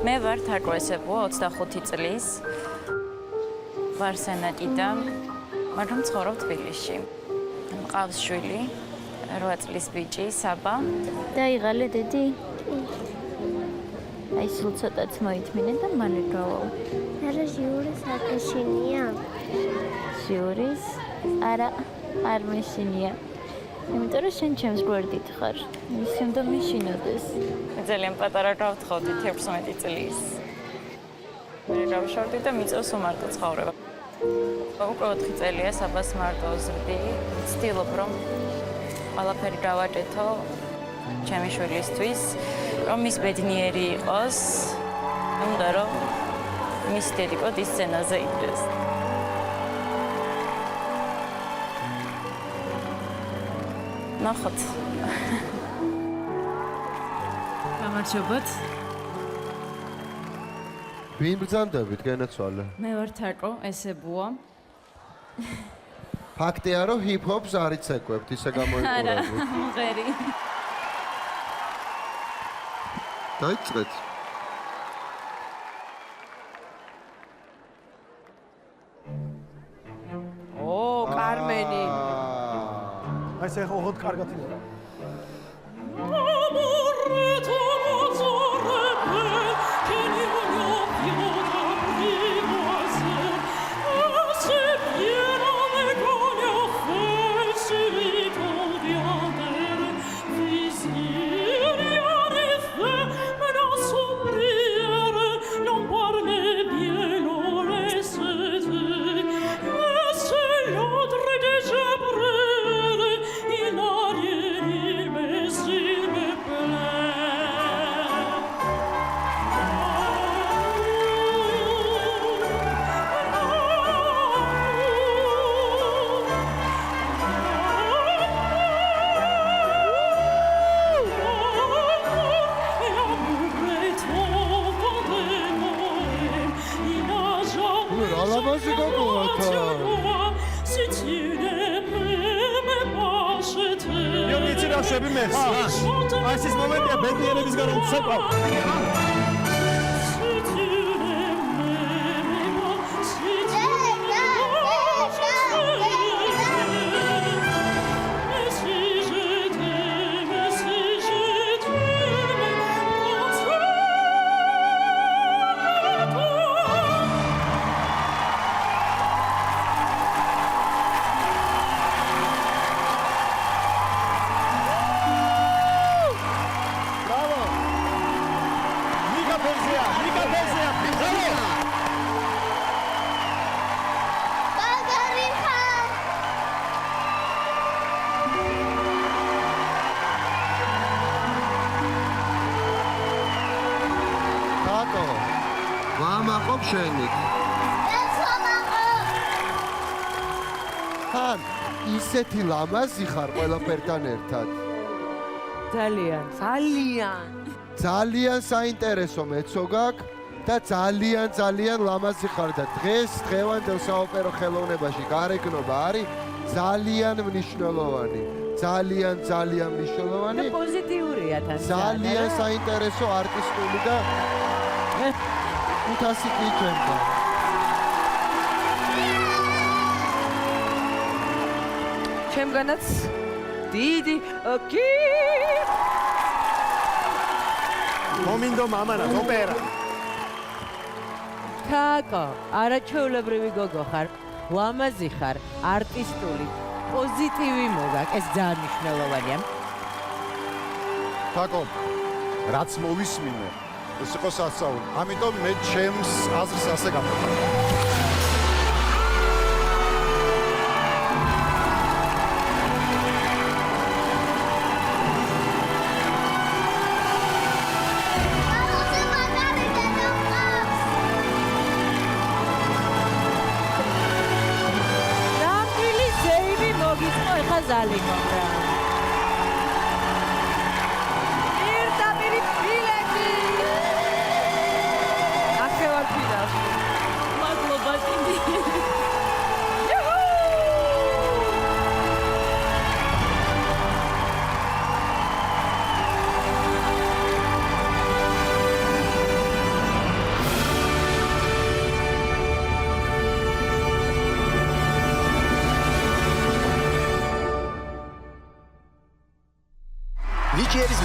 მე ვარ თაკო ესებუა 25 წლის. ვარ სენაკიდან, მაგრამ ცხოვრობ თბილისში. მყავს შვილი, 8 წლის ბიჭი, საბა. დაიღალე დედი? აი სულ ცოტაც მოითმინე და მალე გავალ. არა ჟიურის აკაშინია. ჟიურის? არა, არ მეშინია. იმიტომ რომ შენ ჩემს გვერდით ხარ. ისე უნდა მეშინოდეს. ძალიან პატარა გავთხოვდი 16 წლის. მე გავშორდი და მიწევს უმარტო ცხოვრება. უკვე 4 წელია საბას მარტო ვზრდი. ვცდილობ რომ ყველაფერი გავაჭეთო ჩემი შვილისთვის, რომ ის ბედნიერი იყოს. უნდა რომ მის დიდი კოდი სცენაზე იდგეს. ნახოთ. გამარჯობათ. ვინ ბრძანდებით, გენაცვალე? მე ვარ თაკო ესებუა. ფაქტია, რომ ჰიპ-ჰოპს არ იცეკვებთ, ისე გამოიყურებთ. მღერი. დაიწყეთ. ო, კარმენი. აი ეს ხო ხოთ კარგად იმოვა. Այս ის მომენტია ბედნიერების გარდა უცეკავ. ისეთი ლამაზი ხარ ყველაფერთან ერთად. ძალიან საინტერესო მეცო გაქვს და ძალიან ლამაზი ხარ და დღევანდელ საოპერო ხელოვნებაში გარეგნობა არის ძალიან მნიშვნელოვანი. ძალიან მნიშვნელოვანი. და პოზიტიურია თან. ძალიან საინტერესო არტისტული და 500 კი ჩვენთან. ჩემგანაც დიდი კი მომინდო მამანა ოპერა. თაკო, არაჩვეულებრივი გოგო ხარ, ლამაზი ხარ, არტისტული, პოზიტივი მოგაქვს, ეს ძალიან მნიშვნელოვანია. თაკო, რაც მოვისმინე, ეს იყო სასწაული. ამიტომ მე ჩემს აზრს ასე გამოვხატავ. ზალი მომრა. ერთაპირი ბილეთი. ახე ვარ ფინალში. მადლობა კიდე. ნიჭიერის